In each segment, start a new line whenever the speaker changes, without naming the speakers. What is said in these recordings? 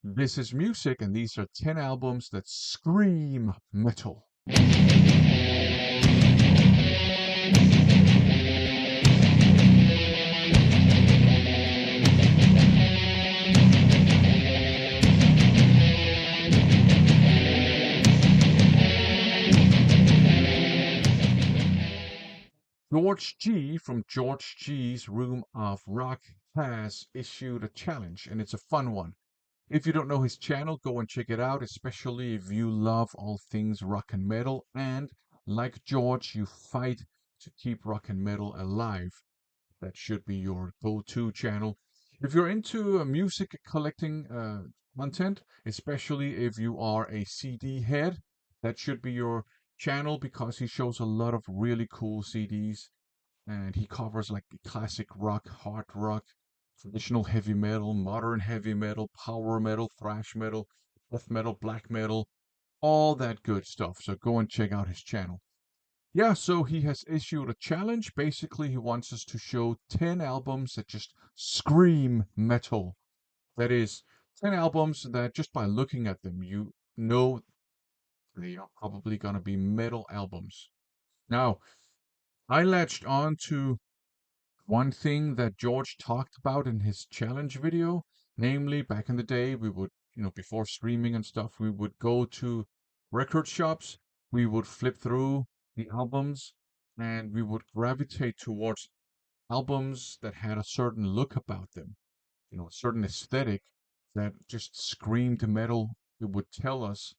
This is music, and these are 10 albums that scream metal. George G from George G's Room of Rock has issued a challenge, and it's a fun one. If you don't know his channel, go and check it out, especially if you love all things rock and metal and, like George, you fight to keep rock and metal alive. That should be your go-to channel. If you're into music collecting content, especially if you are a CD head, that should be your channel because he shows a lot of really cool CDs and he covers like classic rock, hard rock, traditional heavy metal, modern heavy metal, power metal, thrash metal, death metal, black metal, all that good stuff. So go and check out his channel. Yeah, so he has issued a challenge. Basically, he wants us to show 10 albums that just scream metal. That is, 10 albums that just by looking at them, you know they are probably going to be metal albums. Now, I latched on to one thing that George talked about in his challenge video, namely back in the day, we would, before streaming and stuff, we would go to record shops, we would flip through the albums, and we would gravitate towards albums that had a certain look about them, a certain aesthetic that just screamed metal. It would tell us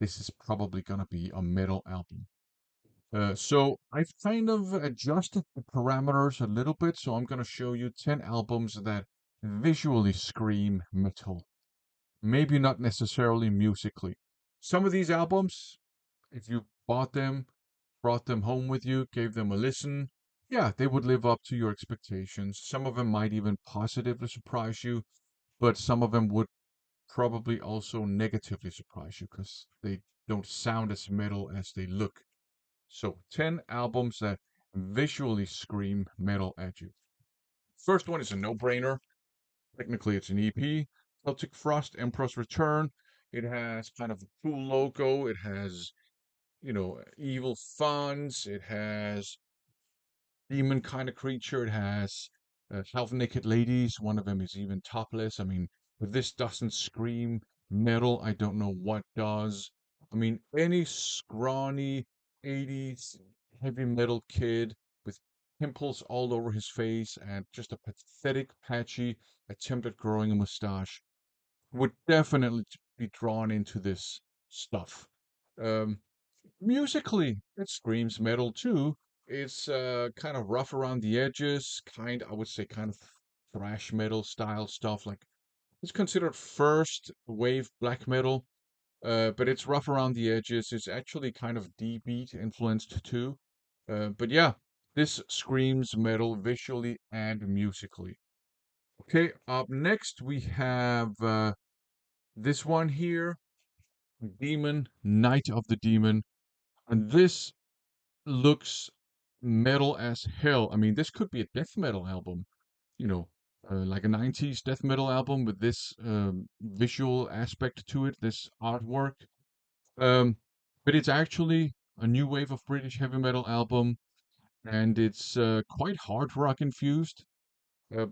this is probably going to be a metal album. So I've kind of adjusted the parameters a little bit. So I'm going to show you 10 albums that visually scream metal. Maybe not necessarily musically. Some of these albums, if you bought them, brought them home with you, gave them a listen, yeah, they would live up to your expectations. Some of them might even positively surprise you, but some of them would probably also negatively surprise you because they don't sound as metal as they look. So, 10 albums that visually scream metal at you. First one is a no-brainer. Technically, it's an EP. Celtic Frost, Emperor's Return. It has kind of a cool logo. It has, evil funds. It has demon kind of creature. It has half-naked ladies. One of them is even topless. I mean, if this doesn't scream metal, I don't know what does. I mean, any scrawny 80s heavy metal kid with pimples all over his face and just a pathetic, patchy attempt at growing a mustache would definitely be drawn into this stuff. Um, Musically, it screams metal too. It's kind of rough around the edges, I would say, kind of thrash metal style stuff. Like it's considered first wave black metal, but it's rough around the edges. It's actually kind of D-beat influenced too. But yeah, this screams metal visually and musically. Okay, up next we have this one here, Demon, Night of the Demon. And this looks metal as hell. I mean, this could be a death metal album, you know, like a 90s death metal album with this visual aspect to it, this artwork. Um, but it's actually a new wave of British heavy metal album, and it's quite hard rock infused. Uh,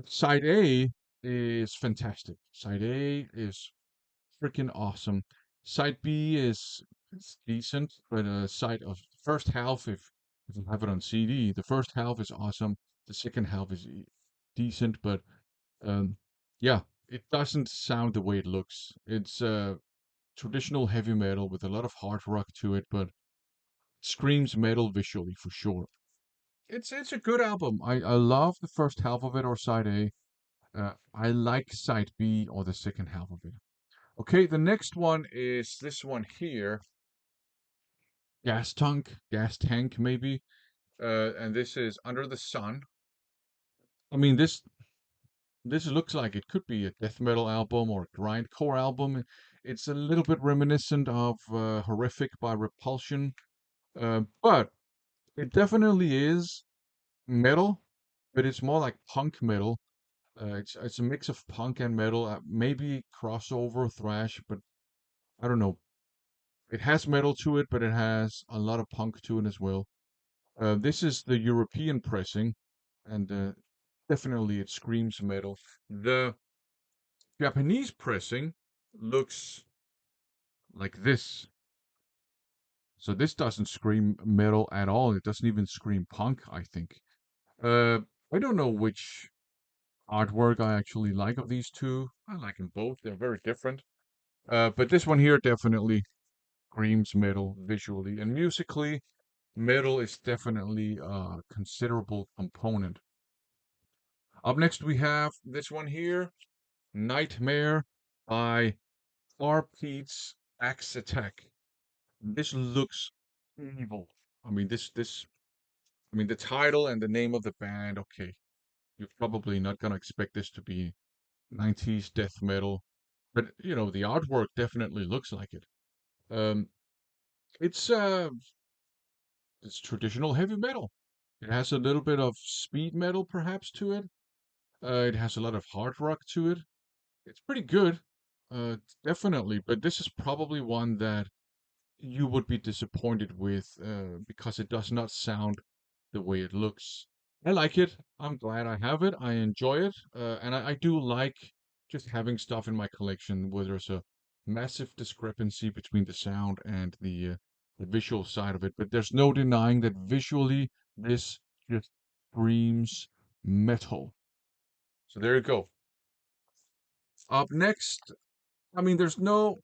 Side A is fantastic. Side A is freaking awesome. Side B is it's decent, but side of first half, if you have it on CD, the first half is awesome. The second half is decent, but um, yeah, it doesn't sound the way it looks. It's traditional heavy metal with a lot of hard rock to it, but screams metal visually for sure. It's a good album. I love the first half of it or side A. I like side B or the second half of it. Okay, the next one is this one here, gas tank maybe, and this is Under the Sun. I mean, this looks like it could be a death metal album or a grindcore album. It's a little bit reminiscent of Horrific by Repulsion, but it definitely is metal, but it's more like punk metal. It's a mix of punk and metal, maybe crossover thrash, but I don't know. It has metal to it, but it has a lot of punk to it as well. This is the European pressing, and definitely it screams metal. The Japanese pressing looks like this. So this doesn't scream metal at all. It doesn't even scream punk, I think. Uh, I don't know which artwork I actually like of these two. I like them both. They're very different. But this one here definitely screams metal visually and musically. Metal is definitely a considerable component. Up next, we have this one here, Nightmare by Pete's Axe Attack. This looks evil. I mean, the title and the name of the band, okay, you're probably not gonna expect this to be 90s death metal, but the artwork definitely looks like it. Um, it's uh, it's traditional heavy metal. It has a little bit of speed metal perhaps to it. It has a lot of hard rock to it. It's pretty good, definitely. But this is probably one that you would be disappointed with because it does not sound the way it looks. I like it. I'm glad I have it. I enjoy it. And I do like just having stuff in my collection where there's a massive discrepancy between the sound and the visual side of it. But there's no denying that visually this just screams metal. So there you go. Up next, I mean, there's no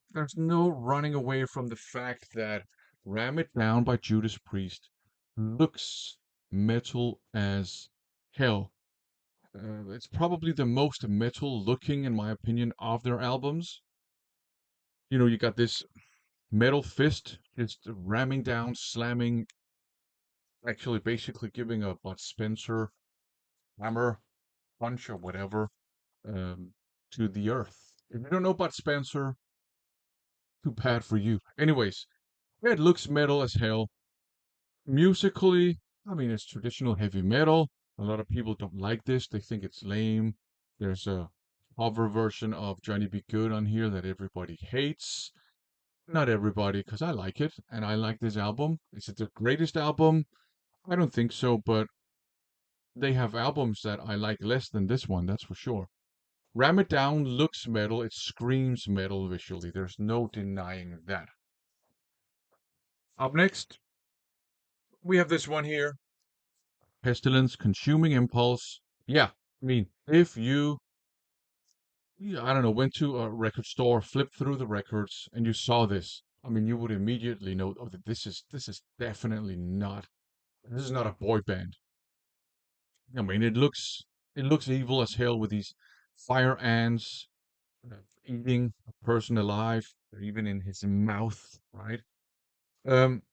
running away from the fact that Ram It Down by Judas Priest looks metal as hell. It's probably the most metal looking, in my opinion, of their albums. You got this metal fist just ramming down, slamming, actually basically giving a Bud Spencer hammer punch or whatever um, to the earth. If you don't know Bud Spencer, too bad for you. Anyways, it looks metal as hell. Musically, I mean, it's traditional heavy metal. A lot of people don't like this. They think it's lame. There's a cover version of Johnny Be Good on here that everybody hates. Not everybody, because I like it and I like this album. Is it the greatest album? I don't think so, but they have albums that I like less than this one, that's for sure. Ram It Down looks metal. It screams metal visually. There's no denying that. Up next, we have this one here, Pestilence, Consuming Impulse. Yeah, I mean, if you, yeah, I don't know, went to a record store, flipped through the records, and you saw this, I mean, you would immediately know, oh, that this is definitely not, this is not a boy band. I mean, it looks evil as hell with these fire ants eating a person alive, or even in his mouth, right? Um,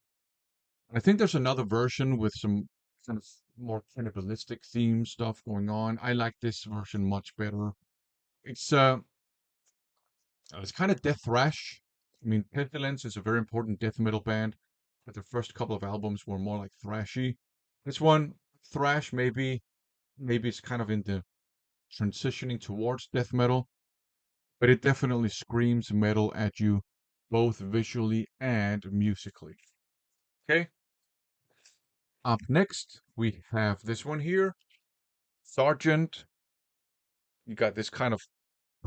I think there's another version with some kind of more cannibalistic theme stuff going on. I like this version much better. It's uh it's kind of death thrash. I mean, Pestilence is a very important death metal band, but the first couple of albums were more like thrashy. This one, thrash, maybe it's kind of in the transitioning towards death metal, but it definitely screams metal at you, both visually and musically. Okay. Up next, we have this one here, Sergeant. You got this kind of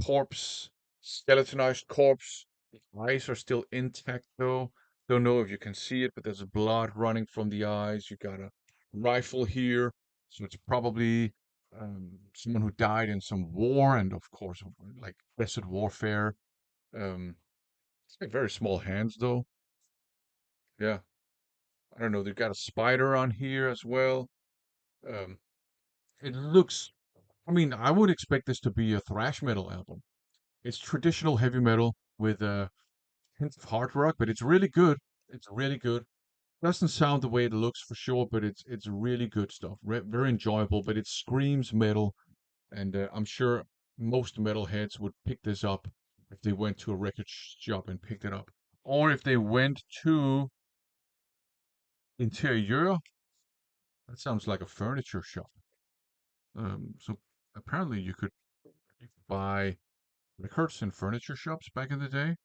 corpse, skeletonized corpse. The eyes are still intact though. Don't know if you can see it, but there's blood running from the eyes. You got a rifle here, so it's probably someone who died in some war, and of course, like desert warfare. It's like very small hands though. Yeah, I don't know. They've got a spider on here as well. Um, it looks. I mean, I would expect this to be a thrash metal album. It's traditional heavy metal with hints of hard rock, but it's really good. It's really good. Doesn't sound the way it looks for sure, but it's really good stuff. Very enjoyable, but it screams metal, and I'm sure most metalheads would pick this up if they went to a record shop and picked it up, or if they went to Interieur. That sounds like a furniture shop. So apparently you could buy records in furniture shops back in the day.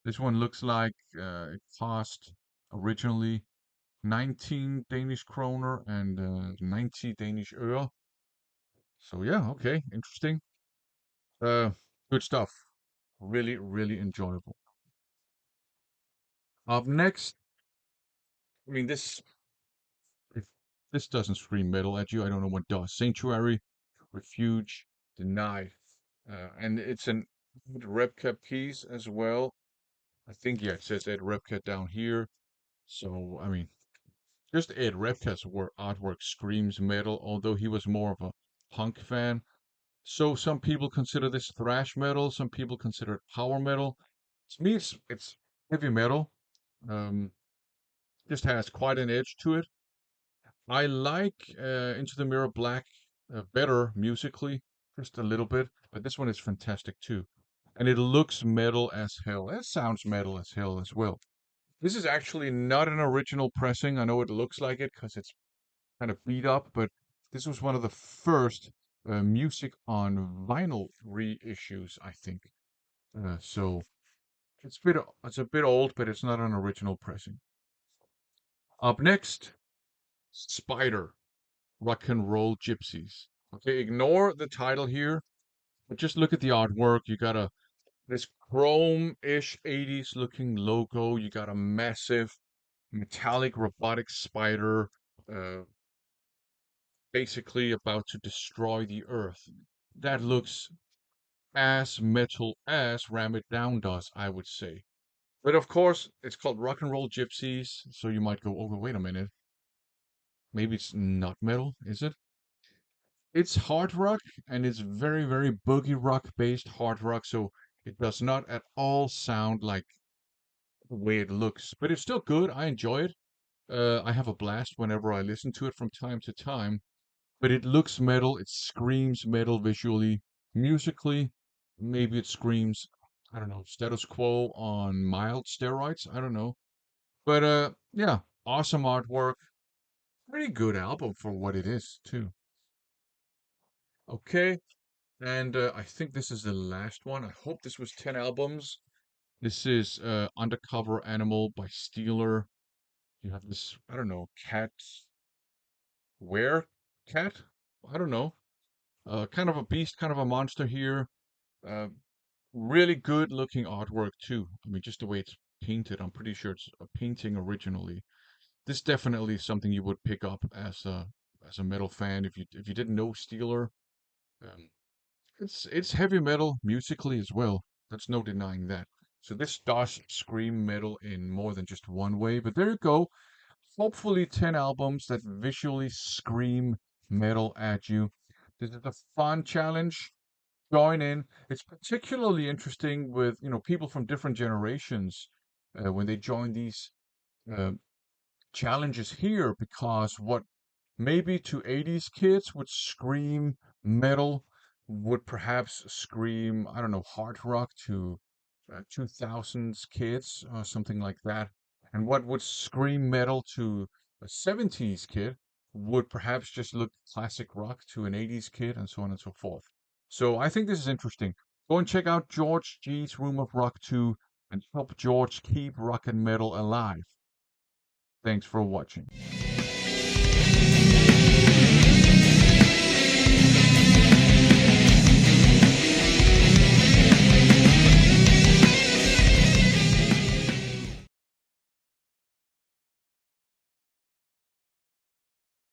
This one looks like it cost originally 19 Danish kroner and 90 Danish øre. So yeah, okay, interesting. Uh, Good stuff. Really, really enjoyable. Up next, I mean if this doesn't scream metal at you, I don't know what does. Sanctuary, Refuge, Denied, and it's an Ed Repka piece as well. I think yeah, it says Ed Repka down here. So I mean, just Ed Repka's artwork screams metal, although he was more of a punk fan. So some people consider this thrash metal, some people consider it power metal. To me, it's heavy metal. Um, just has quite an edge to it. I like Into the Mirror Black better musically, just a little bit, but this one is fantastic too. And it looks metal as hell. It sounds metal as hell as well. This is actually not an original pressing. I know it looks like it because it's kind of beat up, but this was one of the first music on vinyl reissues, I think. So it's a bit old, but it's not an original pressing. Up next, Spider, Rock and Roll Gypsies. Okay, ignore the title here, but just look at the artwork. You got this chrome-ish 80s looking logo. You got a massive metallic robotic spider uh, basically about to destroy the earth. That looks as metal as Ram It Down does, I would say. But of course, it's called Rock and Roll Gypsies, so you might go, oh, wait a minute. Maybe it's not metal, is it? It's hard rock, and it's very, very boogie rock based hard rock, so it does not at all sound like the way it looks. But it's still good. I enjoy it. I have a blast whenever I listen to it from time to time. But it looks metal, it screams metal visually. Musically, maybe it screams, I don't know, status quo on mild steroids. I don't know. But yeah, awesome artwork. Pretty good album for what it is, too. Okay, and I think this is the last one. I hope this was 10 albums. This is Undercover Animal by Steeler. You have this, I don't know, cat, were cat? I don't know. Kind of a beast, kind of a monster here. Uh, Really good looking artwork too. I mean, just the way it's painted, I'm pretty sure it's a painting originally. This definitely is something you would pick up as a metal fan if you didn't know Steeler. Um, it's heavy metal musically as well. There's no denying that. So this does scream metal in more than just one way. But there you go. Hopefully 10 albums that visually scream metal at you. This is a fun challenge. Join in. It's particularly interesting with, people from different generations when they join these uh, challenges here because what maybe to 80s kids would scream metal would perhaps scream, I don't know, hard rock to 2000s kids or something like that. And what would scream metal to a 70s kid would perhaps just look classic rock to an 80s kid and so on and so forth. So I think this is interesting. Go and check out George G's Room of Rock 2 and help George keep rock and metal alive. Thanks for watching.